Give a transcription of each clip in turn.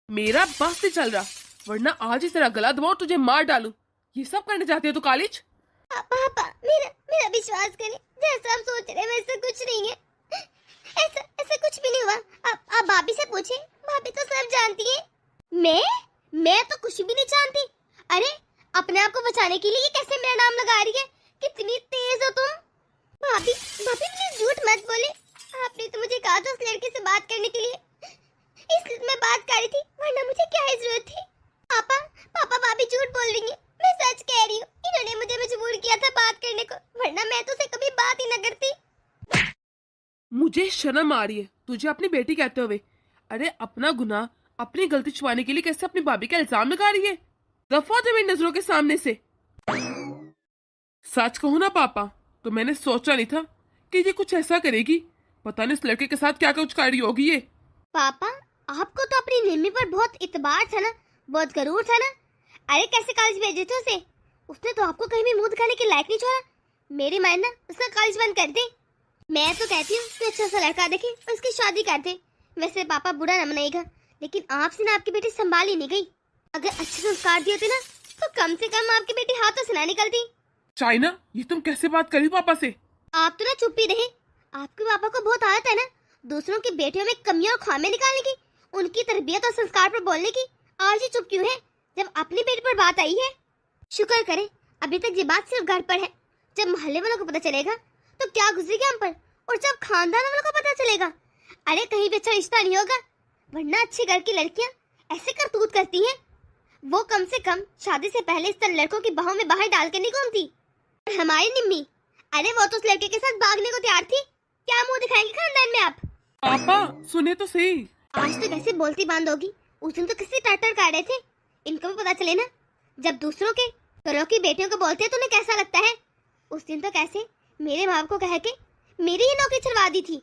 मेरा बस नहीं चल रहा, वरना आज ही तेरा गला दबाऊं, तुझे मार डालूं। ये सब करने जाती है तू कॉलेज? पापा मेरा मेरा विश्वास करें, जैसा आप सोच रहे हैं वैसा कुछ नहीं है। ऐसा ऐसा कुछ भी नहीं हुआ। आप भाभी से पूछे, भाभी तो सब जानती है। मैं तो कुछ भी नहीं जानती। अरे अपने आप को बचाने के लिए ये कैसे मेरा नाम लगा रही है? कितनी तेज हो तुम। भाभी भाभी प्लीज झूठ मत बोले। आपने तो मुझे कहा था उस लड़के से बात करने के लिए, इसलिए मैं बात कर रही थी, वरना मुझे क्या ही जरूरत थी। पापा पापा भाभी झूठ बोल रही है, मैं सच कह रही हूँ। इन्होंने मुझे मजबूर किया था बात करने को, वरना मैं तो उसे कभी बात ही न करती। मुझे शर्म आ रही है तुझे अपनी बेटी कहते हुए। अरे अपना गुनाह, अपनी गलती छुपाने के लिए कैसे अपनी भाभी का इल्जाम लगा रही है? दफा दे मेरी नजरों के सामने से। सच कहूं ना पापा, तो मैंने सोचा नहीं था कि ये कुछ ऐसा करेगी। पता नहीं इस लड़के के साथ क्या कुछ कर रही होगी ये। पापा आपको तो अपनी निम्मी पर बहुत इतबार था ना, बहुत गरूर था ना। अरे कैसे कॉलेज भेजे थे उसे? उसने तो आपको कहीं भी मुंह दिखाने के लायक नहीं छोड़ा। मेरी मान ना उसका कॉलेज बंद कर दे। मैं तो कहती हूँ कि अच्छा सा लड़का देखे और उसकी शादी कर दे। वैसे पापा बुरा न मनाएगा, लेकिन आपसे ना आपकी बेटी संभाल ही नहीं गई। अगर अच्छे संस्कार दिए थे ना, तो कम से कम आपकी बेटी हाथों से ना निकलती। चाइना, ये तुम कैसे बात करी पापा से? आप तो ना चुप ही रहे। आपके पापा को बहुत आदत है ना दूसरों की बेटियों में कमियां और खामियां निकालने की, उनकी तरबियत और संस्कार पर बोलने की। आज ही चुप क्यों है जब अपनी बेटी पर बात आई है? शुक्र करें अभी तक ये बात सिर्फ घर पर है। जब मोहल्ले वालों को पता चलेगा तो क्या गुजरेगा हम पर, और जब खानदान वालों को पता चलेगा, अरे कहीं भी अच्छा रिश्ता नहीं होगा। वरना अच्छे घर की लड़कियां ऐसे करतूत करती हैं। वो कम से कम शादी से पहले इस तरह लड़कों की बाहों में बाहर डाल के नहीं घूमती। और हमारी निम्मी, अरे वो तो उस लड़के के साथ भागने को तैयार थी। क्या मुंह दिखाएंगे खानदान में आप? पापा सुने तो सही। आज तो कैसे बोलती बंद होगी, उस दिन तो किसी टाटर काट रहे थे। इनको भी पता चले ना, जब दूसरों के घरों की बेटियों को बोलते हैं तो उन्हें कैसा लगता है। उस दिन तो कैसे मेरे माँ को कह के मेरी ही नौकरी छुड़वा दी थी।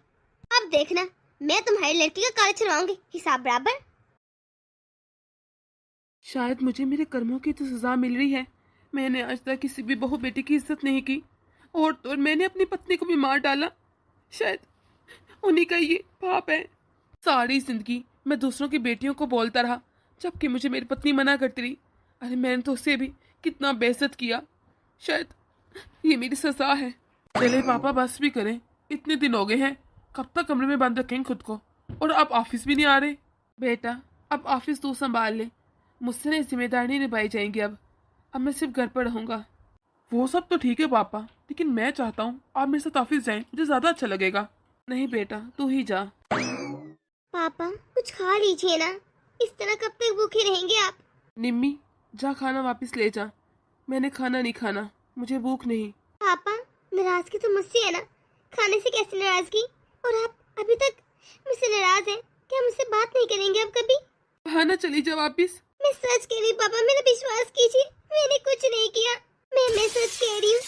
अब देखना मैं तुम्हारी लड़की का कॉलेज छुड़वाऊंगी, हिसाब बराबर। शायद मुझे मेरे कर्मों की तो सजा मिल रही है। मैंने आज तक किसी भी बहू बेटी की इज्जत नहीं की, और तो मैंने अपनी पत्नी को भी मार डाला। शायद उन्हीं का ये पाप है। सारी जिंदगी मैं दूसरों की बेटियों को बोलता रहा, जबकि मुझे मेरी पत्नी मना करती रही। अरे मैंने तो उसे भी कितना बेइज्जत किया। शायद ये मेरी सजा है। चले पापा बस भी करें, इतने दिन हो गए हैं। कब तक कमरे में बंद रखेंगे खुद को? और आप ऑफिस भी नहीं आ रहे। बेटा अब ऑफिस तू संभाल ले, मुझसे ना जिम्मेदारी नहीं निभाई जाएंगी। अब मैं सिर्फ घर पर रहूंगा। वो सब तो ठीक है पापा, लेकिन मैं चाहता हूँ आप मेरे साथ ऑफिस जाएं, मुझे ज्यादा अच्छा लगेगा। नहीं बेटा तू ही जा। पापा कुछ खा लीजिए ना, इस तरह कब तक भूखे रहेंगे आप? निम्मी जा खाना वापस ले जा। मैंने खाना नहीं खाना, मुझे भूख नहीं। पापा नाराजगी तो मुझसे है ना, खाने से कैसे नाराजगी? और आप अभी तक मुझसे नाराज हैं? क्या मुझसे बात नहीं करेंगे अब कभी? खाना चली जा वापिस। मैं सच कह रही हूँ पापा, मेरा विश्वास कीजिए, मैंने कुछ नहीं किया। मैं सच कह रही हूँ।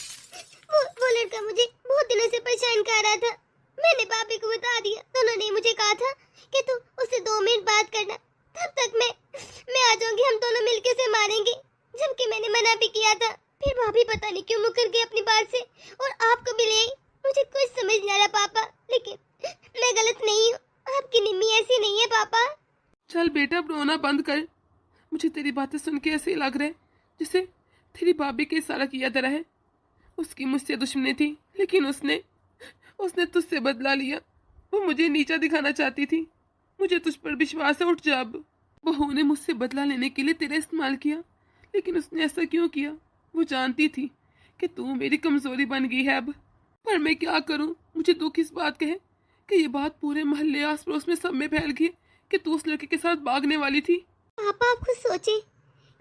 वो लड़का मुझे बहुत दिनों से परेशान कर रहा था। मैंने भाभी को बता दिया तो उन्होंने मुझे कहा था कि तू उससे 2 मिनट बात करना, तब तक मैं आ जाऊंगी, हम दोनों मिलके उसे मारेंगे। जबकि मैंने मना भी किया था, फिर भाभी पता नहीं क्यों मुकर गई अपनी बात से और आपको भी ले आई। मुझे कुछ समझ नहीं आ रहा पापा, लेकिन मैं गलत नहीं हूँ। आपकी निम्मी ऐसी नहीं है पापा। चल बेटा अब रोना बंद कर। मुझे तेरी बातें सुन के ऐसे लग रहा है जैसे तेरी भाभी के इशारा किया तरह है। उसकी मुझसे दुश्मनी थी, लेकिन उसने तुझसे बदला लिया। वो मुझे नीचा दिखाना चाहती थी। मुझे तुझ पर विश्वास है, उठ जा अब। बहू ने मुझसे बदला लेने के लिए तेरा इस्तेमाल किया, लेकिन उसने ऐसा क्यों किया? वो जानती थी कि तू मेरी कमजोरी बन गई है अब। पर मैं क्या करूं? मुझे दुख इस बात का है कि ये बात पूरे मोहल्ले आस पड़ोस में सब में फैल गई कि तू उस लड़के के साथ भागने वाली थी। पापा आप खुद सोचे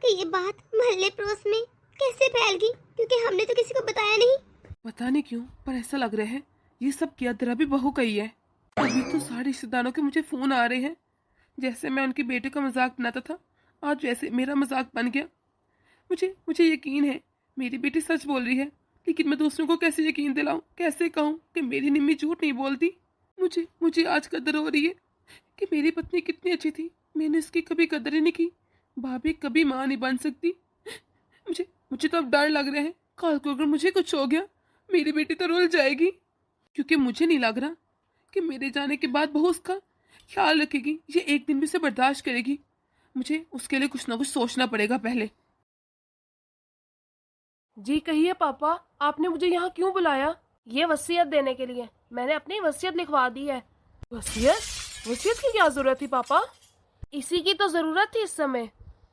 कि ये बात मोहल्ले पड़ोस में कैसे फैल गई, क्योंकि हमने तो किसी को बताया नहीं। पता नहीं क्यों, पर ऐसा लग रहा है ये सब किया तेरा भी बहू का ही है। अभी तो सारे रिश्तेदारों के मुझे फोन आ रहे हैं। जैसे मैं उनकी बेटे का मजाक बनाता था, आज वैसे मेरा मजाक बन गया। मुझे यकीन है मेरी बेटी सच बोल रही है, लेकिन मैं दूसरों को कैसे यकीन दिलाऊं? कैसे कहूं कि मेरी निम्मी झूठ नहीं बोलती? मुझे आज कदर हो रही है कि मेरी पत्नी कितनी अच्छी थी। मैंने उसकी कभी कदर ही नहीं की। भाभी कभी माँ नहीं बन सकती। मुझे तो अब डर लग रहा है, कल को अगर मुझे कुछ हो गया मेरी बेटी तो रुल जाएगी। क्योंकि मुझे नहीं लग रहा कि मेरे जाने के बाद बहू उसका ख्याल रखेगी, ये एक दिन भी उसे बर्दाश्त करेगी। मुझे उसके लिए कुछ ना कुछ सोचना पड़ेगा पहले। जी कहिए पापा, आपने मुझे यहाँ क्यों बुलाया? ये वसीयत देने के लिए। मैंने अपनी वसीयत लिखवा दी है। वसीयत? वसीयत की क्या जरूरत थी पापा? इसी की तो जरूरत थी इस समय।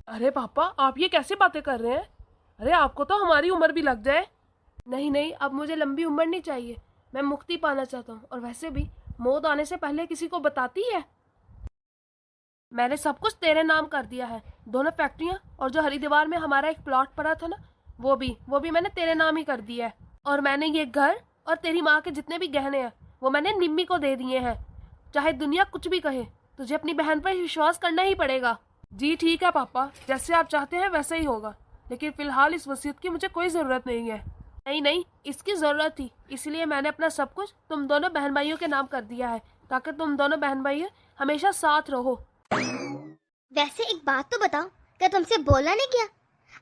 अरे पापा, आप ये कैसे बातें कर रहे हैं? अरे आपको तो हमारी उम्र भी लग जाए। नहीं नहीं, अब मुझे लंबी उम्र नहीं चाहिए। मैं मुक्ति पाना चाहता हूँ। और वैसे भी मौत आने से पहले किसी को बताती है? मैंने सब कुछ तेरे नाम कर दिया है। दोनों फैक्ट्रियाँ और जो हरिद्वार में हमारा एक प्लॉट पड़ा था ना, वो भी मैंने तेरे नाम ही कर दिया है। और मैंने ये घर और तेरी माँ के जितने भी गहने हैं वो मैंने निम्मी को दे दिए हैं। चाहे दुनिया कुछ भी कहे, तुझे अपनी बहन पर विश्वास करना ही पड़ेगा। जी ठीक है पापा, जैसे आप चाहते हैं वैसा ही होगा। लेकिन फिलहाल इस वसीयत की मुझे कोई जरूरत नहीं है। नहीं नहीं, इसकी जरूरत थी, इसलिए मैंने अपना सब कुछ तुम दोनों बहन भाइयों के नाम कर दिया है, ताकि तुम दोनों बहन भाई हमेशा साथ रहो। वैसे एक बात तो बताओ, क्या तुमसे बोला नहीं क्या?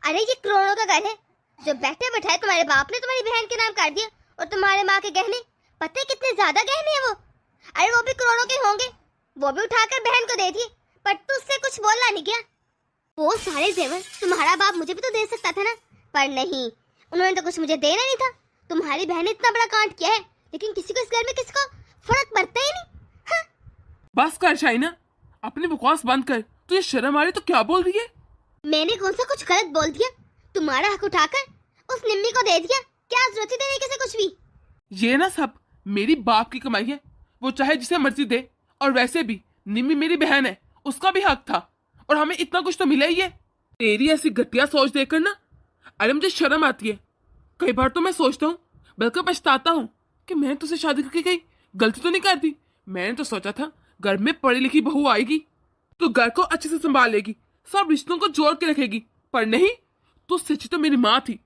अरे ये करोड़ों का घर है, जो बैठे बैठाए तुम्हारे बाप ने तुम्हारी बहन के नाम कर दिया। और तुम्हारे माँ के गहने, पता है कितने ज्यादा गहने हैं वो? अरे वो भी करोड़ों के होंगे, वो भी उठाकर बहन को दे दिए। पर तुझसे कुछ बोलना नहीं क्या? वो सारे जेवर तुम्हारा बाप मुझे भी तो दे सकता था ना, पर नहीं, उन्होंने तो कुछ मुझे देना नहीं था। तुम्हारी बहन ने इतना बड़ा कांड किया है, लेकिन किसी को इस घर में किसी को फर्क पड़ता ही नहीं। हाँ। बस कर शाइना, अपनी बकवास बंद कर। तुझे शर्म आ रही तो क्या बोल रही है? मैंने कौन सा कुछ गलत बोल दिया? तुम्हारा हक उठाकर उस निम्मी को दे दिया, क्या जरूरत थी देने की से कुछ भी? ये ना सब मेरी बाप की कमाई है, वो चाहे जिसे मर्जी दे। और वैसे भी निम्मी मेरी बहन है, उसका भी हक था। और हमें इतना कुछ तो मिला ही है। तेरी ऐसी घटिया सोच देखकर ना, अरे मुझे शर्म आती है। कई बार तो मैं सोचता हूँ, बल्कि पछताता हूँ कि मैंने तुझसे शादी करके कहीं गलती तो नहीं कर दी। मैंने तो सोचा था घर में पढ़ी लिखी बहू आएगी तो घर को अच्छे से संभालेगी, सब रिश्तों को जोड़ के रखेगी। पर नहीं, तो सच्ची तो मेरी माँ थी,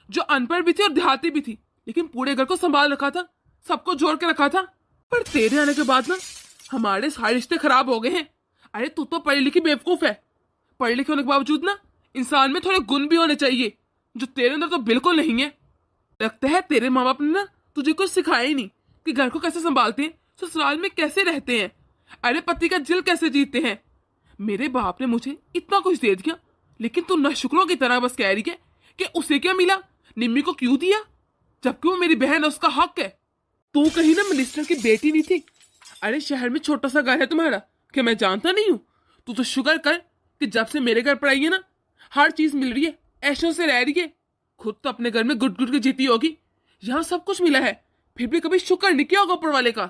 जो अनपढ़ भी थी और देहाती भी थी, लेकिन पूरे घर को संभाल रखा था, सबको जोड़ के रखा था। पर तेरे आने के बाद ना हमारे सारे रिश्ते खराब हो गए हैं। अरे तू तो पढ़ी लिखी बेवकूफ है। पढ़े लिखे होने के बावजूद ना इंसान में थोड़े गुण भी होने चाहिए, जो तेरे अंदर तो बिल्कुल नहीं है। लगता है तेरे माँ बाप ने ना तुझे कुछ सिखाया ही नहीं कि घर को कैसे संभालते हैं, ससुराल में कैसे रहते हैं, अरे पति का दिल कैसे जीतते हैं। मेरे बाप ने मुझे इतना कुछ दे दिया, लेकिन तू नशुक्रों की तरह बस कह रही है कि उसे क्या मिला, निम्मी को क्यों दिया, जबकि वो मेरी बहन है, उसका हक है। तू कहीं ना मिनिस्टर की बेटी नहीं थी। अरे शहर में छोटा सा घर है तुम्हारा, क्या मैं जानता नहीं हूँ? तू तो शुक्र कर कि जब से मेरे घर पर आई है ना, हर चीज मिल रही है, ऐशों से रह रही है। खुद तो अपने घर में गुट गुट के जीती होगी, यहाँ सब कुछ मिला है, फिर भी कभी शुक्र नहीं किया होगा ऊपर वाले का।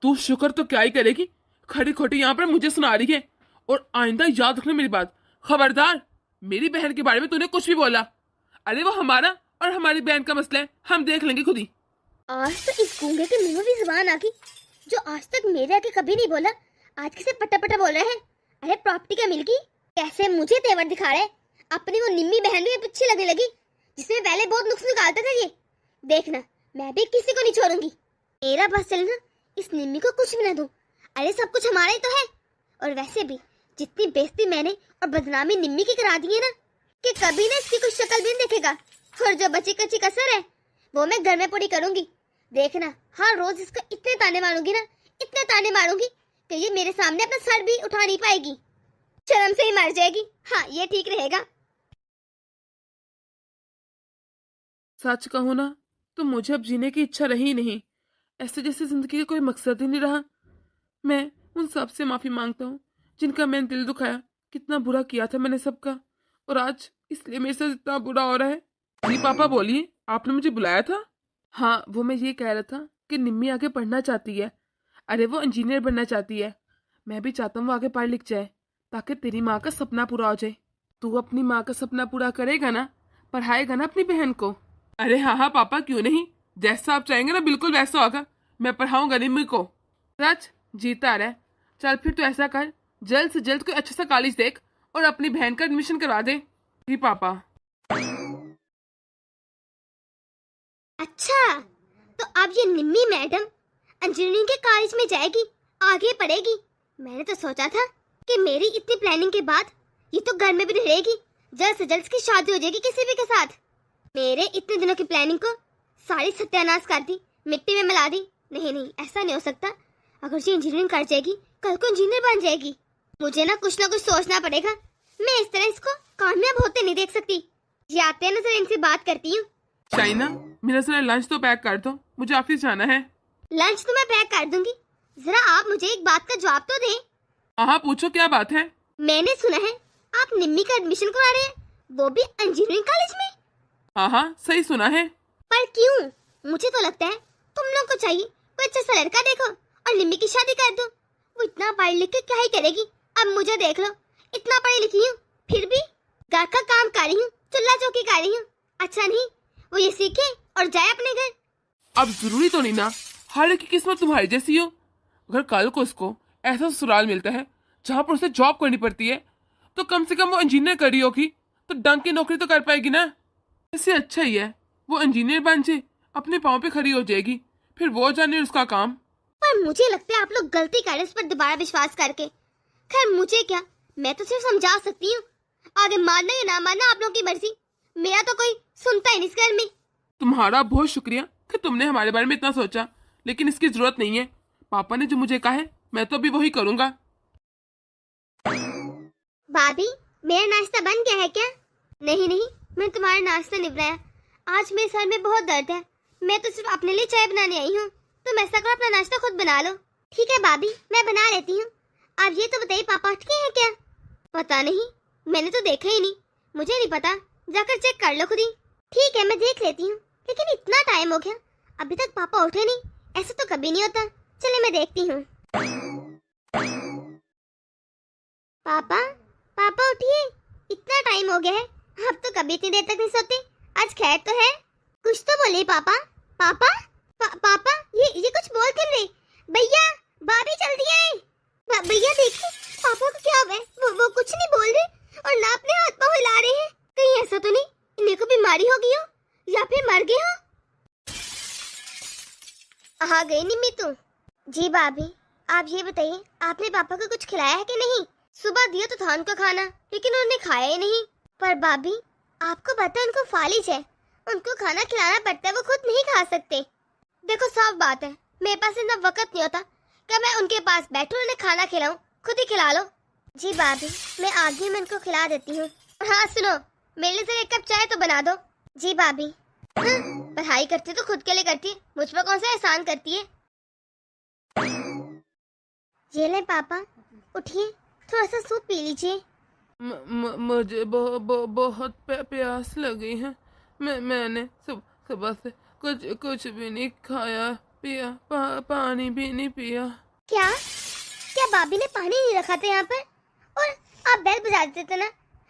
तू शुक्र तो क्या ही करेगी, खड़ी खोटी यहाँ पर मुझे सुना रही है। और आइंदा याद रखना मेरी बात, खबरदार मेरी बहन के बारे में तूने कुछ भी बोला। अरे वो हमारा और हमारी बहन का मसला है, हम देख लेंगे खुद ही। आज तो इस गूंगे के मुंह में भी जुबान आ गई, जो आज तक मेरे आगे कभी नहीं बोला, आज किसे पटा पटा बोल रहे हैं। अरे प्रॉपर्टी क्या मिल गई, कैसे मुझे तेवर दिखा रहे हैं। अपनी वो निम्मी बहन भी पीछे लगने लगी, जिसमें पहले बहुत नुक्स निकालते थे ये। देखना, मैं भी किसी को नहीं छोड़ूंगी। मेरा बस चलना, इस निम्मी को कुछ भी ना दूं। अरे सब कुछ हमारा ही तो है। और वैसे भी जितनी बेइज्जती मैंने और बदनामी निम्मी की करा दी है ना, कि कभी ना इसकी कुछ शक्ल भी नहीं देखेगा। और जो बची कच्ची कसर है वो मैं घर में पूरी करूंगी। देखना, हर रोज इसको इतने ताने मारूंगी ना, इतने ताने मारूंगी कि ये मेरे सामने अपना सर भी उठा नहीं पाएगी, शर्म से ही मर जाएगी। हाँ, ये ठीक रहेगा। सच कहूँ ना तो मुझे अब जीने की इच्छा रही नहीं। ऐसे जैसे जिंदगी का कोई मकसद ही नहीं रहा। मैं उन सब से माफी मांगता हूँ जिनका मैंने दिल दुखाया। कितना बुरा किया था मैंने सबका, और आज इसलिए मेरे साथ इतना बुरा हो रहा है। जी पापा बोलिए, आपने मुझे बुलाया था? हाँ, वो मैं ये कह रहा था कि निम्मी आगे पढ़ना चाहती है। अरे वो इंजीनियर बनना चाहती है। मैं भी चाहता हूँ वो आगे पढ़ लिख जाए, ताकि तेरी माँ का सपना पूरा हो जाए। तू अपनी माँ का सपना पूरा करेगा ना, पढ़ाएगा ना अपनी बहन को? अरे हाँ हाँ पापा, क्यों नहीं, जैसा आप चाहेंगे ना बिल्कुल वैसा होगा। मैं पढ़ाऊंगा निम्मी को। सच जीता रहे। चल फिर तो ऐसा कर, जल्द से जल्द कोई अच्छा सा कॉलेज देख और अपनी बहन का एडमिशन करवा दे। जी पापा। अच्छा, तो अब ये निम्मी मैडम इंजीनियरिंग के कॉलेज में जाएगी, आगे पढ़ेगी। मैंने तो सोचा था कि मेरी इतनी प्लानिंग के बाद ये तो घर में भी रहेगी, जल्द से जल्द इसकी शादी हो जाएगी किसी भी के साथ। मेरे इतने दिनों की प्लानिंग को सारी सत्यानाश कर दी, मिट्टी में मिला दी। नहीं नहीं, ऐसा नहीं हो सकता। अगर ये इंजीनियरिंग कर जाएगी, कल को इंजीनियर बन जाएगी। मुझे ना कुछ सोचना पड़ेगा मैं इस तरह इसको कामयाब होते नहीं देख सकती। जाते हैं ना, जरा इनसे बात करती हूँ। शाइना, मेरा जरा लंच तो पैक कर दो, मुझे ऑफिस जाना है। लंच तो मैं पैक कर दूंगी, जरा आप मुझे एक बात का जवाब तो दें। हाँ, पूछो क्या बात है। मैंने सुना है आप निम्मी का एडमिशन करवा रहे हैं, वो भी इंजीनियरिंग कॉलेज में। हाँ, सही सुना है। पर क्यों? मुझे तो लगता है तुम लोग को चाहिए कोई अच्छा सा लड़का देखो और निम्मी की शादी कर दो। वो इतना पढ़ लिख के क्या ही करेगी। अब मुझे देख लो, इतना पढ़ी लिखी हूँ, फिर भी घर का काम कर रही हूँ, चूल्हा चौकी कर रही हूँ। अच्छा नहीं वो ये सीखे और जाए अपने घर। अब जरूरी तो नहीं ना हर एक की किस्मत तुम्हारी जैसी हो। अगर कल को उसको ऐसा ससुराल मिलता है जहाँ पर उसे जॉब करनी पड़ती है, तो कम से कम वो इंजीनियर करी होगी तो डंग की नौकरी तो कर पाएगी ना। इससे अच्छा ही है वो इंजीनियर बन जाए, अपने पाँव पे खड़ी हो जाएगी, फिर वो जाने उसका काम। पर मुझे लगता है आप लोग गलती कर रहे हैं इस पर दोबारा विश्वास करके। खैर मुझे क्या, मैं तो सिर्फ समझा सकती हूँ, आगे मानना या ना मानना आप लोगों की मर्जी। मेरा तो कोई सुनता ही नहीं इस घर में। तुम्हारा बहुत शुक्रिया कि तुमने हमारे बारे में इतना सोचा, लेकिन इसकी जरूरत नहीं है। पापा ने जो मुझे कहा है मैं तो अभी वही करूँगा। भाभी, मेरा नाश्ता बन गया है क्या? नहीं नहीं, मैं तुम्हारा नाश्ता नहीं बनाया। आज मेरे सर में बहुत दर्द है, मैं तो सिर्फ अपने लिए चाय बनाने आई हूँ। तुम ऐसा करो, अपना नाश्ता खुद बना लो। ठीक है भाभी, मैं बना लेती हूँ। आप ये तो बताइए, पापा उठ गए हैं क्या? पता नहीं, मैंने तो देखा ही नहीं, मुझे नहीं पता, जाकर चेक कर लो खुद ही। ठीक है, मैं देख लेती हूँ, लेकिन इतना टाइम हो गया अभी तक पापा उठे नहीं, ऐसा तो कभी नहीं होता। चले मैं देखती हूँ। पापा, पापा उठिए, इतना टाइम हो गया है, अब तो कभी इतनी देर तक नहीं सोते। आज खैर तो है, कुछ तो बोले पापा। पापा पापा, ये कुछ बोल क्यों रहे? भैया, भाभी जल्दी आए। भैया देखिए, पापा को क्या हुआ है? वो कुछ नहीं बोल रहे और ना अपने हाथ पाँव हिला रहे हैं। कहीं ऐसा तो नहीं इन्हें को बीमारी हो गई हो या फिर मर गए हो? आ गई निम्मी तू। जी भाभी, आप ये बताइए, आपने पापा को कुछ खिलाया है कि नहीं? सुबह दिया तो था उनको खाना, लेकिन उन्होंने खाया ही नहीं। पर भाभी, आपको पता है उनको फालिज है, उनको खाना खिलाना पड़ता है, वो खुद नहीं खा सकते। देखो साफ बात है, मेरे पास इतना वक्त नहीं होता कि मैं उनके पास बैठूं उन्हें खाना खिलाऊं, खुद ही खिला लो। जी भाभी, मैं आगे में उनको खिला देती हूँ। हाँ सुनो, मेरे लिए सिर्फ एक कप चाय तो बना दो। जी भाभी। हाँ, पढ़ाई करती तो खुद के लिए करती है, मुझ पर कौन सा एहसान करती है। ये ले पापा, उठिए, थोड़ा सा सूप पी लीजिए। मुझे बहुत प्यास लगी है। मैंने सुबह से कुछ भी नहीं खाया पिया, पानी भी नहीं पिया। क्या क्या भाभी ने पानी नहीं रखा था यहाँ पर? और आप बेल बजा देते ना,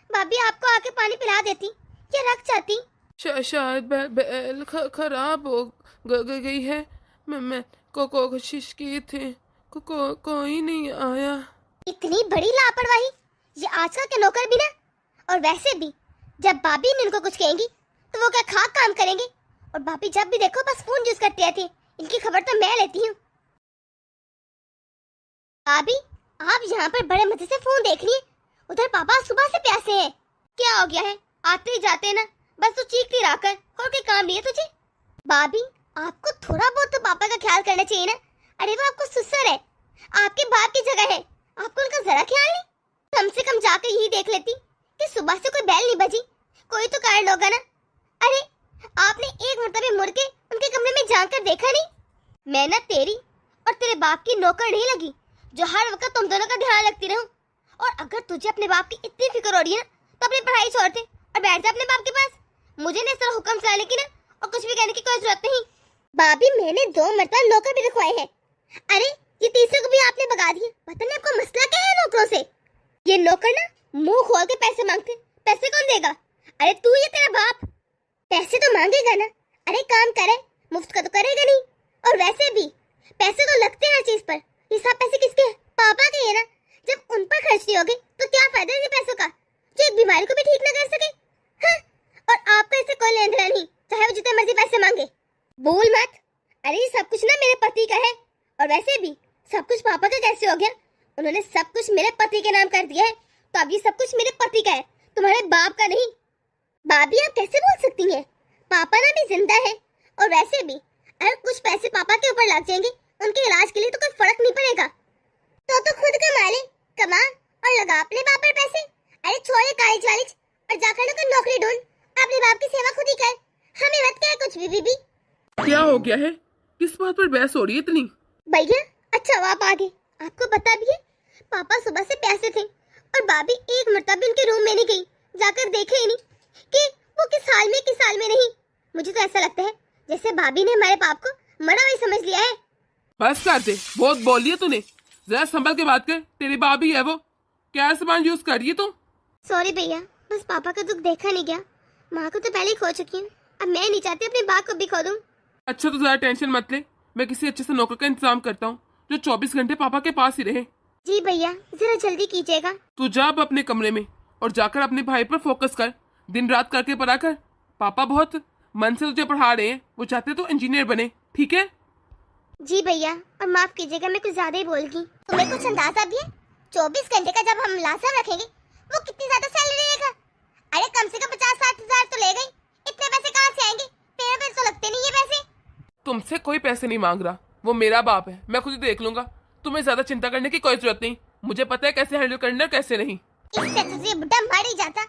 भाभी आपको आके पानी पिला देती या रख जाती। शायद बेल खराब हो गई है। मैं कोशिश की थी, कोई नहीं आया। इतनी बड़ी लापरवाही, ये आजकल के नौकर भी ना। और वैसे भी जब भाभी ने इनको कुछ कहेंगी तो वो क्या खाक काम करेंगे। और भाभी जब भी देखो बस फोन यूज करती रहती है, इनकी खबर तो मैं लेती हूँ। भाभी, आप यहाँ पर बड़े मजे से फोन देख रही हैं, उधर पापा सुबह से प्यासे हैं। क्या हो गया है? आते ही जाते ना, बस तू चीखती रहकर, और कोई काम नहीं है तुझे? भाभी, आपको थोड़ा बहुत तो पापा का ख्याल करना चाहिए ना। अरे वो आपको ससुर है, आपके बाप की जगह है, आपको उनका जरा ख्याल नहीं? कम से कम जाकर यही देख लेती कि सुबह से कोई बैल नहीं बजी, कोई तो कारण होगा ना। अरे आपने एक मरतबा मुड़ के उनके कमरे में जाकर देखा नहीं? मैं ना तेरी और तेरे बाप की नौकर नहीं लगी जो हर वक्त तुम दोनों का ध्यान रखती रहूं। और अगर तुझे अपने बाप की इतनी फिक्र हो रही है तो अपनी पढ़ाई छोड़ दे और बैठ जा अपने बाप के पास। मुझे ना इस तरह हुक्म चलाने की ना और कुछ भी कहने की कोई जरूरत नहीं। भाभी, मैंने 2 मरतबा नौकर भी रखवाए हैं। अरे ये तीसरे को भी आपने भगा दिया। पता नहीं आपको मसला क्या है नौकरों से। ये नौकर ना मुंह खोल के पैसे मांगते, पैसे कौन देगा? अरे तू या तेरा बाप? पैसे तो मांगेगा ना। अरे काम करे, मुफ्त का तो करेगा नहीं। और वैसे भी पैसे तो लगते हैं हर चीज पर। ये सब पैसे किसके हैं? पापा के है ना। जब उन पर खर्च नहीं होगे तो क्या फायदा इन पैसों का जो एक बीमारी को भी ठीक न कर सके। हाँ? और आपका इससे कोई लेन देन नहीं, चाहे वो जितने मर्जी पैसे मांगे। भूल मत, अरे ये सब कुछ ना मेरे पति का है। और वैसे भी सब कुछ पापा का कैसे हो गया? उन्होंने सब कुछ मेरे पति के नाम कर दिया है, तो अब ये सब कुछ मेरे पति का है, तुम्हारे बाप का नहीं। भाभी, आप कैसे बोल सकती हैं? पापा ना भी जिंदा है। और वैसे भी अगर कुछ पैसे पापा के ऊपर लग जाएंगे उनके इलाज के लिए तो कोई फर्क नहीं पड़ेगा। तो खुद कमा ले, कमा और लगा अपने बाप पर पैसे। अरे छोड़ कॉलेज वालेज और जाकर ना नौकरी ढूंढ, अपने बाप की सेवा खुद ही कर, हमें मत कह कुछ भी बीबी। क्या हो गया है? किस बात पर बहस हो रही है इतनी? भैया अच्छा आप आ गए। आपको पता भी है पापा सुबह से प्यासे थे और भाभी एक मर्तबा भी उनके रूम में नहीं गई, जाकर देखे ही नहीं कि वो किस हाल में नहीं। मुझे तो ऐसा लगता है जैसे भाभी ने हमारे पाप को मरा हुआ समझ लिया है। बस कर दे, बहुत बोल लिया तूने। जरा संभल के बात कर, तेरी भाभी है वो। क्या सामान यूज कर रही है तू? सॉरी भैया, बस पापा का दुख देखा नहीं गया। माँ को तो पहले ही खो चुकी हूँ, अब मैं नहीं चाहती अपने बाप को भी खो दूँ। अच्छा तो जरा टेंशन मत ले, मैं किसी अच्छे से नौकर का इंतजाम करता हूँ जो 24 घंटे पापा के पास ही रहे। जी भैया जरा जल्दी कीजिएगा। तू जा अब अपने कमरे में और जाकर अपने भाई पर फोकस कर, दिन रात करके पढ़ा कर। पापा बहुत मन से तुझे पढ़ा रहे हैं, वो चाहते तो इंजीनियर बने, ठीक है? जी भैया, और माफ कीजिएगा मैं कुछ ज्यादा ही बोल गई। तुम्हें कुछ अंदाजा भी है 24 घंटे का जब हम लाशा रखेंगे वो कितनी ज्यादा सैलरी लेगा? अरे कम से कम 50-60 हजार तो ले गई, इतने पैसे कहाँ से आएंगे? तेरे पे तो लगते नहीं है पैसे। तुमसे कोई पैसे नहीं मांग रहा, वो मेरा बाप है, मैं खुद ही देख लूंगा। तुम्हें ज्यादा चिंता करने की कोई जरूरत नहीं, मुझे पता है कैसे हैंडल करना है कैसे नहीं। इससे तो ये बुढ़ा मर ही जाता।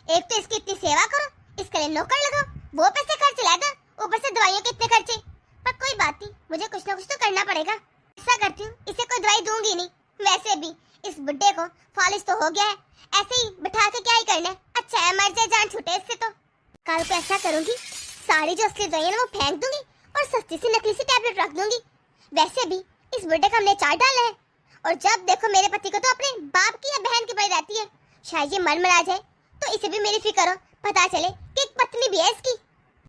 एक तो इसकी इतनी सेवा करो, इसके लिए नौकर लगाओ, वो पैसे खर्च लाएगा, ऊपर से दवाइयों के इतने खर्चे। पर कोई बात नहीं, मुझे कुछ ना कुछ तो करना पड़ेगा। ऐसा करती हूँ, इसे कोई दवाई दूंगी नहीं। वैसे भी इस बुड्ढे को फालिश तो हो गया है, ऐसे ही बिठा के क्या ही करना है। अच्छा है मर जाए, जान छूटे इससे। तो कल को ऐसा करूंगी, सारी जो असली दवाइयां वो फेंक दूंगी और सस्ती सी नकली सी टैबलेट रख दूंगी। वैसे भी इस बुड्ढे का हमने चार डाला है, और जब देखो मेरे पति को तो अपने बाप की या बहन की पड़ी रहती है। शायद ये मर आ जाए तो इसे भी मेरी फिक्र हो, पता चले कि एक पत्नी भी है इसकी।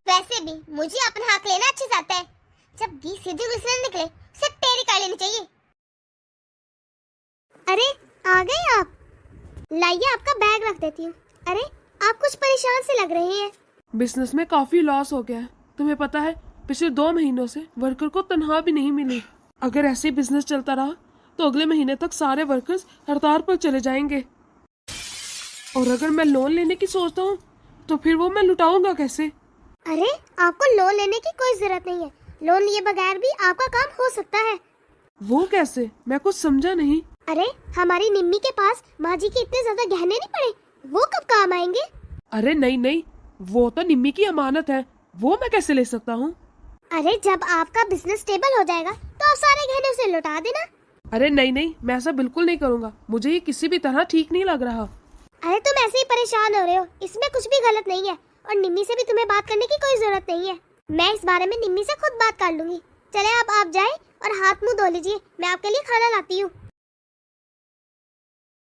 वैसे भी मुझे अपना हक लेना अच्छे से आता है, जब 20 सीधे गुस्से निकले सिर्फ टेरी कर लेनी चाहिए। अरे आ गए आप, लाइए आपका बैग रख देती हूँ। अरे आप कुछ परेशान से लग रहे हैं। बिजनेस में काफी लॉस हो गया है, तुम्हें पता है पिछले 2 महीनों से वर्कर को तनख्वाह भी नहीं मिली। अगर ऐसे बिजनेस चलता रहा तो अगले महीने तक सारे वर्कर्स हड़ताल पर चले जाएंगे। और अगर मैं लोन लेने की सोचता हूँ तो फिर वो मैं लुटाऊंगा कैसे? अरे आपको लोन लेने की कोई जरूरत नहीं है, लोन लिए बगैर भी आपका काम हो सकता है। वो कैसे? मैं कुछ समझा नहीं। अरे हमारी निम्मी के पास माँ जी के इतने ज्यादा गहने नहीं पड़े, वो कब काम आएंगे? अरे नहीं नहीं, वो तो निम्मी की अमानत है, वो मैं कैसे ले सकता हूँ? अरे जब आपका बिजनेस स्टेबल हो जाएगा तो आप सारे गहने उसे लौटा देना। अरे नहीं नहीं, मैं ऐसा बिल्कुल नहीं करूँगा, मुझे ये किसी भी तरह ठीक नहीं लग रहा। अरे तुम ऐसे ही परेशान हो रहे हो, इसमें कुछ भी गलत नहीं है, और निम्मी से भी तुम्हें बात करने की कोई जरूरत नहीं है। मैं इस बारे में निम्मी से खुद बात कर लूंगी। चले अब आप जाए और हाथ मुंह धो लीजिए, मैं आपके लिए खाना लाती हूँ।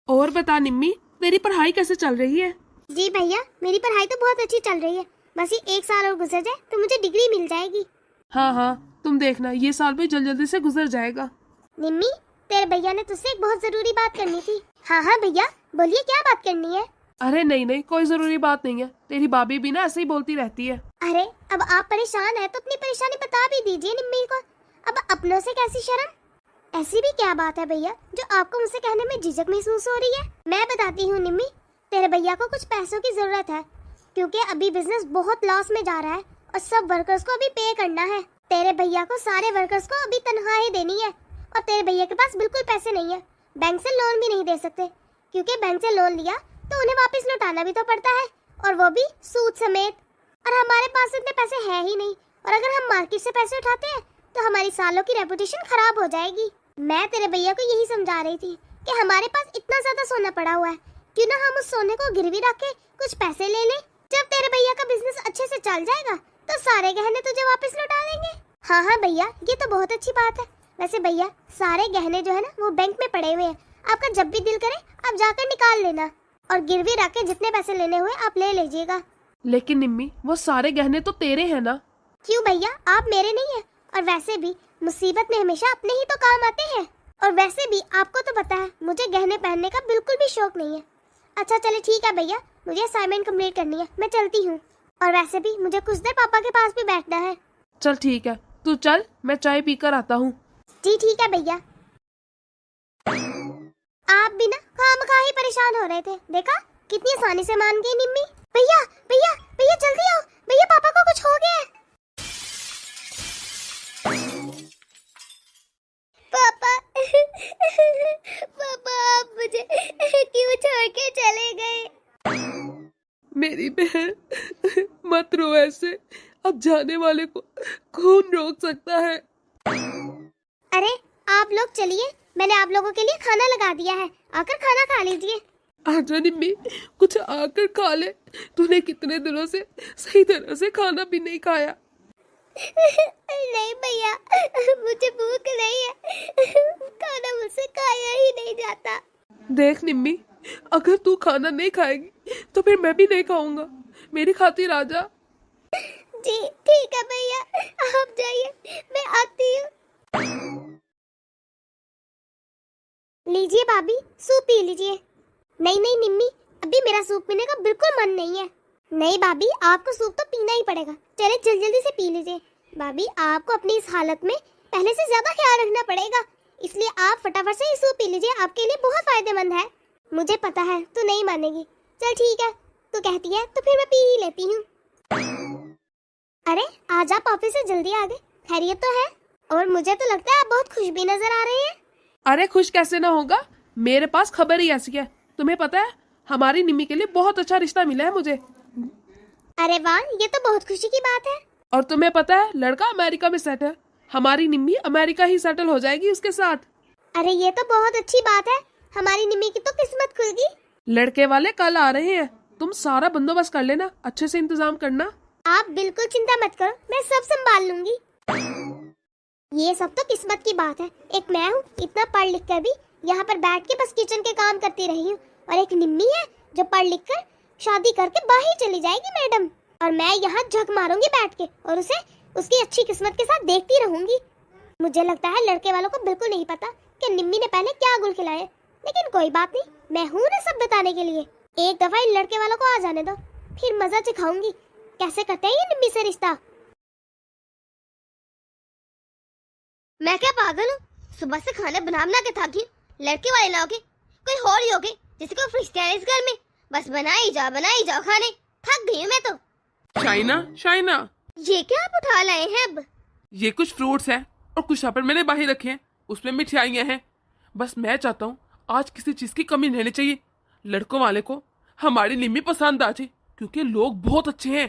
और बता निम्मी, तेरी पढ़ाई कैसे चल रही है? जी भैया मेरी पढ़ाई तो बहुत अच्छी चल रही है, बस ये 1 साल और गुजर जाए तो मुझे डिग्री मिल जाएगी। हाँ हाँ, तुम देखना ये साल भी जल्दी से गुजर जाएगा। निम्मी तेरे भैया ने तुझसे एक बहुत जरूरी बात करनी थी। हाँ हाँ भैया बोलिए, क्या बात करनी है? अरे नहीं नहीं, कोई जरूरी बात नहीं है, तेरी भाभी भी ना ऐसे ही बोलती रहती है। अरे अब आप परेशान है तो अपनी परेशानी बता भी दीजिए निम्मी को, अब अपनों से कैसी शर्म। ऐसी भी क्या बात है भैया जो आपको मुझसे कहने में झिझक महसूस हो रही है? मैं बताती हूँ निम्मी, तेरे भैया को कुछ पैसों की जरूरत है, क्योंकि अभी बिजनेस बहुत लॉस में जा रहा है और सब वर्कर्स को अभी पे करना है। तेरे भैया को सारे वर्कर्स को अभी तनख्वाहें देनी है, और तेरे भैया के पास बिल्कुल पैसे नहीं है, बैंक से लोन भी नहीं दे सकते, क्योंकि बैंक से लोन लिया तो उन्हें वापस लौटाना भी तो पड़ता है, और वो भी सूद समेत। और हमारे पास इतने पैसे है ही नहीं, और अगर हम मार्केट से पैसे उठाते हैं तो हमारी सालों की रेपुटेशन खराब हो जाएगी। मैं तेरे भैया को यही समझा रही थी कि हमारे पास इतना ज्यादा सोना पड़ा हुआ है, क्यों ना हम उस सोने को गिरवी रख के कुछ पैसे ले लें। जब तेरे भैया का बिजनेस अच्छे से चल जाएगा तो सारे गहने तुझे वापस लौटा देंगे। हाँ हाँ भैया ये तो बहुत अच्छी बात है। वैसे भैया सारे गहने जो है ना वो बैंक में पड़े हुए हैं, आपका जब भी दिल करे आप जाकर निकाल लेना, और गिरवी रख के जितने पैसे लेने हुए आप ले लीजिएगा। लेकिन निम्मी वो सारे गहने तो तेरे हैं ना? क्यों भैया, आप मेरे नहीं है, और वैसे भी मुसीबत में हमेशा अपने ही तो काम आते हैं, और वैसे भी आपको तो पता है मुझे गहने पहनने का बिल्कुल भी शौक नहीं है। अच्छा चले ठीक है भैया, मुझे असाइनमेंट कंप्लीट करनी है, मैं चलती हूँ, और वैसे भी मुझे कुछ देर पापा के पास भी बैठना है। चल ठीक है, तू चल, मैं चाय पीकर आता हूँ। जी ठीक है भैया। आप भी ना खामखा ही परेशान हो रहे थे, देखा कितनी आसानी से मान गई निम्मी। भैया भैया भैया जल्दी आओ, भैया पापा को कुछ हो गया है। पापा पापा आप मुझे क्यों छोड़ के चले गए? मेरी बहन, मत रो ऐसे। अब जाने वाले को कौन रोक सकता है। अरे आप लोग चलिए, मैंने आप लोगों के लिए खाना लगा दिया है, आकर खाना खा लीजिए। आजा निम्मी, कुछ आकर खा ले। तूने कितने दिनों से सही तरह से खाना भी नहीं खाया। नहीं भैया, मुझे भूख नहीं है, खाना मुझसे खाया ही नहीं जाता। देख निम्मी, अगर तू खाना नहीं खाएगी तो फिर मैं भी नहीं खाऊंगा। मेरी खातिर आजा। जी ठीक है भैया, आप जाइए, मैं आती हूँ। लीजिए भाभी, सूप पी लीजिए। नहीं नहीं निम्मी, अभी मेरा सूप पीने का बिल्कुल मन नहीं है। नहीं भाभी, आपको सूप तो पीना ही पड़ेगा। चले जल्दी जल्दी से पी लीजिए। भाभी, आपको अपनी इस हालत में पहले से ज्यादा ख्याल रखना पड़ेगा, इसलिए आप फटाफट से ये सूप पी लीजिए, आपके लिए बहुत फायदेमंद है। मुझे पता है तू नहीं मानेगी। चल ठीक है, तू कहती है तो फिर मैं पी ही लेती हूँ। अरे आज आप ऑफिस से जल्दी आ गए, खैरियत तो है? और मुझे तो लगता है आप बहुत खुश भी नजर आ रहे हैं। अरे खुश कैसे ना होगा, मेरे पास खबर ही ऐसी है। तुम्हें पता है, हमारी निम्मी के लिए बहुत अच्छा रिश्ता मिला है मुझे। अरे वाह, ये तो बहुत खुशी की बात है। और तुम्हें पता है, लड़का अमेरिका में सेट है। हमारी निम्मी अमेरिका ही सेटल हो जाएगी उसके साथ। अरे ये तो बहुत अच्छी बात है, हमारी निम्मी की तो किस्मत खुल गई। लड़के वाले कल आ रहे हैं, तुम सारा बंदोबस्त कर लेना, अच्छे से इंतजाम करना। आप बिल्कुल चिंता मत करो, मैं सब संभाल लूंगी। ये सब तो किस्मत की बात है। एक मैं हूँ, इतना पढ़ लिख कर भी यहाँ पर बैठ के बस किचन के काम करती रही हूँ, और एक निम्मी है जो पढ़ लिख कर शादी करके बाहर चली जाएगी मैडम, और मैं यहाँ झक मारूंगी बैठ के और उसे उसकी अच्छी किस्मत के साथ देखती रहूंगी। मुझे लगता है लड़के वालों को बिल्कुल नहीं पता कि निम्मी ने पहले क्या गुल खिलाया, लेकिन कोई बात नहीं, मैं हूँ ना सब बताने के लिए। एक दफा इन लड़के वालों को आ जाने दो, फिर मजा चखाऊंगी कैसे करते हैं ये निम्मी से रिश्ता। मैं क्या पागल हूँ, सुबह से खाना बना के थकी हूँ, लड़के वाले लाओगे कोई और ही होगे जिसे कोई फरिश्ते हैं इस घर में, बस बनाई जाओ खाने, थक गई हूँ मैं तो। शाइना, ये क्या आप उठा लाए हैं अब? ये कुछ फ्रूट्स हैं और कुछ यहाँ पर मैंने बाहर रखे हैं, उसमें मिठाइयाँ हैं। बस मैं चाहता हूँ आज किसी चीज की कमी नहीं रहनी चाहिए। लड़कों वाले को हमारी निम्मी पसंद आ जाए, क्योंकि लोग बहुत अच्छे हैं।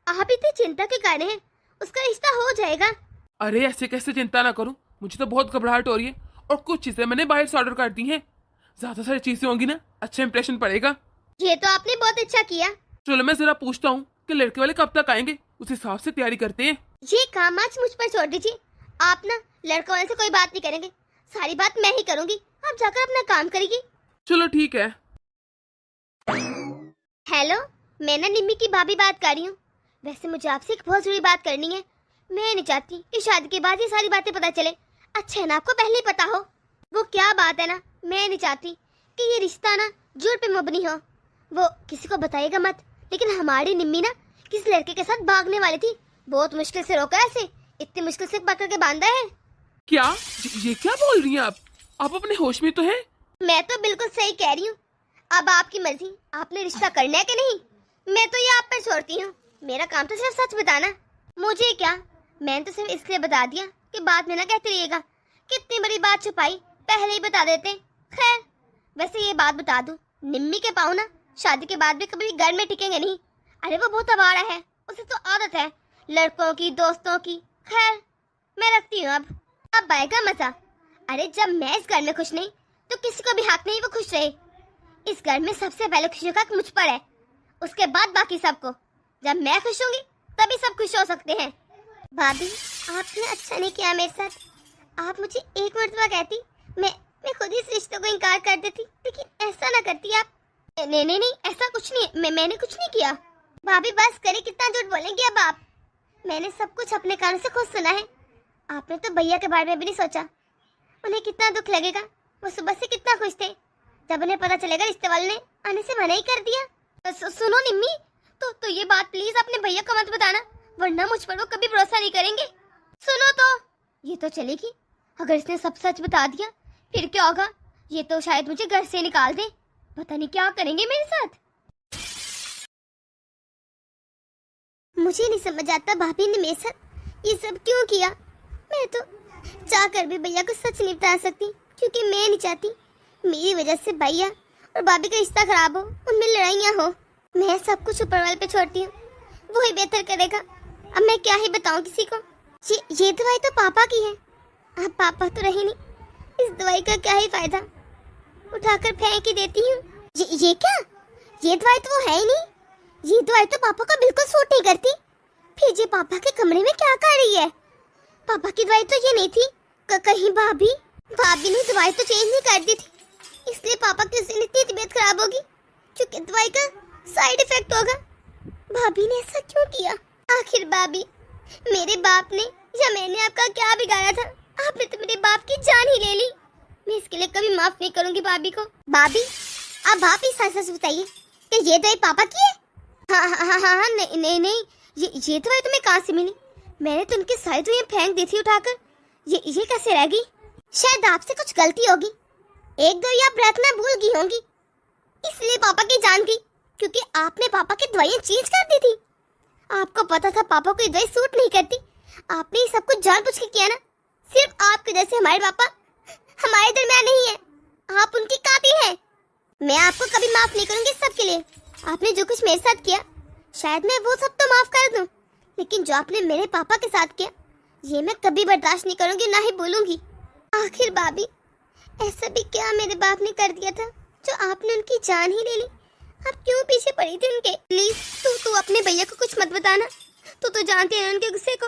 आप इतनी चिंता के कारण हैं, उसका रिश्ता हो जाएगा। अरे ऐसे कैसे चिंता ना करूं, मुझे तो बहुत घबराहट हो रही है, और कुछ चीजें मैंने बाहर से ऑर्डर कर दी हैं। ज्यादा सारी चीजें होंगी ना, अच्छा इंप्रेशन पड़ेगा। ये तो आपने बहुत अच्छा किया। चलो मैं जरा पूछता हूँ कि लड़के वाले कब तक आएंगे, उस हिसाब से तैयारी करते हैं। ये काम आज मुझ पर छोड़ दीजिए, आप ना लड़कों वाले से कोई बात नहीं करेंगे, सारी बात मैं ही करूंगी, आप जाकर अपना काम करिए। चलो ठीक है। हेलो, मैं ना निम्मी की भाभी बात कर रही हूँ। वैसे मुझे आपसे एक बहुत जरूरी बात करनी है। मैं नहीं चाहती कि शादी के बाद ये सारी बातें पता चले। अच्छा है ना, आपको पहले ही पता हो। वो क्या बात है ना, मैं नहीं चाहती कि ये रिश्ता ना झूठ पे मबनी हो। वो किसी को बताइएगा मत, लेकिन हमारी निम्मी ना किसी लड़के के साथ भागने वाली थी, बहुत मुश्किल से रोका ऐसे, इतनी मुश्किल से पकड़ के बांधा है। क्या ये क्या बोल रही हैं आप अपने होश में तो हैं? मैं तो बिल्कुल सही कह रही हूँ। अब आपकी मर्जी, आपने रिश्ता करना है कि नहीं, मैं तो ये आप पे छोड़ती हूँ। मेरा काम तो सिर्फ सच बताना। मुझे क्या, मैंने तो सिर्फ इसलिए बता दिया कि बाद में ना कहते रहिएगा कितनी बड़ी बात छुपाई, पहले ही बता देते। खैर, वैसे ये बात बता दूं, निम्मी के पाँव ना शादी के बाद भी कभी घर में टिकेंगे नहीं। अरे वो बहुत आवारा है, उसे तो आदत है लड़कों की, दोस्तों की। खैर, मैं रखती हूँ अब आएगा मजा। अरे जब मैं इस घर में खुश नहीं तो किसी को भी हक नहीं वो खुश रहे। इस घर में सबसे पहले खुशी का हक मुझ पर है, उसके बाद बाकी सबको। जब मैं खुश होंगी तभी सब खुश हो सकते हैं। भाभी, आपने अच्छा नहीं किया मेरे साथ। आप मुझे एक मर्तबा कहती, मैं खुद ही इस रिश्ते को इनकार कर देती, लेकिन ऐसा ना करती आप। नहीं, ऐसा कुछ नहीं, मैंने कुछ नहीं किया। भाभी बस करे, कितना झूठ बोलेंगी अब आप। मैंने सब कुछ अपने कान से खुद सुना है। आपने तो भैया के बारे में भी नहीं सोचा, उन्हें कितना दुख लगेगा। वो सुबह से कितना खुश थे, जब उन्हें पता चलेगा रिश्ते वाले ने आने से मना ही कर दिया। सुनो निम्मी, तो ये बात प्लीज अपने भैया को मत बताना, वरना मुझ पर वो कभी भरोसा नहीं करेंगे। सुनो तो, ये तो चलेगी, अगर इसने सब सच बता दिया फिर क्या होगा? ये तो शायद मुझे घर से निकाल दे, पता नहीं क्या करेंगे मेरे साथ। मुझे नहीं समझ आता भाभी ने मेरे साथ ये सब क्यों किया। मैं तो चाह कर भी भैया को सच नहीं बता सकती, क्योंकि मैं नहीं चाहती मेरी वजह से भैया और भाभी का रिश्ता खराब हो, उनमें लड़ाइयाँ हो। मैं सब कुछ ऊपर वाले पे छोड़ती हूँ, वो ही बेहतर करेगा। अब मैं क्या ही बताऊँ किसी को। ये दवाई तो पापा की है, अब पापा तो रहे नहीं, इस दवाई का क्या ही फायदा, उठाकर फेंक ही देती हूँ। ये क्या, ये दवाई तो वो है ही नहीं, ये दवाई तो पापा को बिल्कुल सूट नहीं करती। फिर ये पापा के कमरे में क्या कर रही है? पापा की दवाई तो ये नहीं थी। कहीं भाभी ने दवाई तो चेंज नहीं कर दी थी, इसलिए पापा की उस दिन इतनी तबीयत खराब होगी क्योंकि दवाई का साइड इफेक्ट होगा। भाभी ने ऐसा क्यों किया? आखिर भाभी, मेरे बाप ने या मैंने आपका क्या बिगाड़ा था? आपने तो मेरे बाप की जान ही ले ली। मैं इसके लिए कभी माफ नहीं करूंगी भाभी को। भाभी, आप भाभी सच बताइए कि ये दवाई पापा की है? हाँ, नहीं, ये दवाई तुम्हें कहाँ से मिली? मैंने तो उनकी सारी दवाइयाँ फेंक दी थी उठाकर। ये कैसे रहेगी? शायद आपसे कुछ गलती होगी, एक दो या रखना भूल गई होंगी, इसलिए पापा की जान गई, क्योंकि आपने पापा की दवाइयाँ चेंज कर दी थी। आपको पता था पापा को ये दवाई सूट नहीं करती, आपने ये सब कुछ जानबूझ के किया ना। सिर्फ आपके जैसे हमारे पापा हमारे दरमियान नहीं है, आप उनकी कातिल हैं। मैं आपको कभी माफ नहीं करूंगी सब के लिए। आपने जो कुछ मेरे साथ किया, शायद मैं वो सब तो माफ कर दूं, लेकिन जो आपने मेरे पापा के साथ किया, ये मैं कभी बर्दाश्त नहीं करूंगी, ना ही बोलूंगी। आखिर भाभी, ऐसा भी क्या मेरे बाप ने कर दिया था जो आपने उनकी जान ही ले ली? आप क्यों पीछे पड़ी थी उनके? प्लीज तू अपने भैया को कुछ मत बताना, तू जानती है उनके गुस्से को।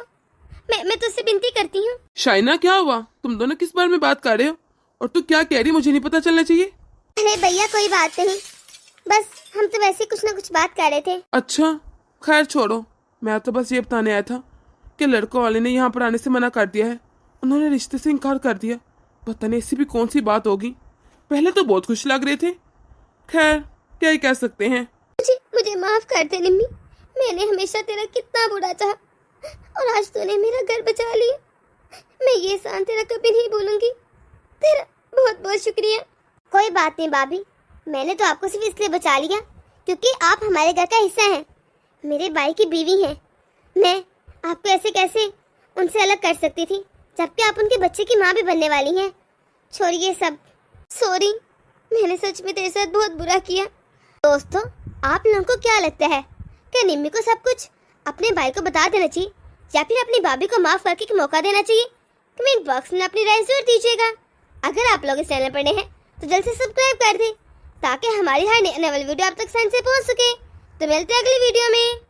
मैं तुझसे विनती करती हूँ। शाइना, क्या हुआ? तुम दोनों किस बारे में बात कर रहे हो और तू क्या कह रही? मुझे नहीं पता चलना चाहिए। अरे भैया कोई बात नहीं, बस हम तो वैसे कुछ ना कुछ बात कर रहे थे। अच्छा, खैर छोड़ो। मैं तो बस ये बताने आया था कि लड़कों वाले ने यहाँ पर आने से मना कर दिया है, उन्होंने रिश्ते से इनकार कर दिया। पता नहीं ऐसी भी कौन सी बात होगी, पहले तो बहुत खुश लग रहे थे। खैर क्या ही कह सकते हैं। मुझे माफ कर दे निम्मी, मैंने हमेशा तेरा कितना बुरा चाहा और आज तूने मेरा घर बचा लिया। मैं ये एहसान तेरा कभी नहीं भूलूंगी, तेरा बहुत बहुत शुक्रिया। कोई बात नहीं भाभी, मैंने तो आपको सिर्फ इसलिए बचा लिया क्योंकि आप हमारे घर का हिस्सा हैं, मेरे भाई की बीवी हैं। मैं आपको ऐसे कैसे उनसे अलग कर सकती थी, जबकि आप उनके बच्चे की माँ भी बनने वाली हैं। छोड़िए सब, सॉरी, मैंने सच में तेरे साथ बहुत बुरा किया। दोस्तों, आप लोगों को क्या लगता है कि निम्मी को सब कुछ अपने भाई को बता देना चाहिए या फिर अपनी भाभी को माफ करके एक मौका देना चाहिए? कमेंट बॉक्स में अपनी राय जरूर दीजिएगा। अगर आप लोग इस चैनल पर नए हैं तो जल्द से सब्सक्राइब कर दें ताकि हमारी हर नई वीडियो आप तक आसानी से पहुंच सके। तो मिलते हैं अगली वीडियो में।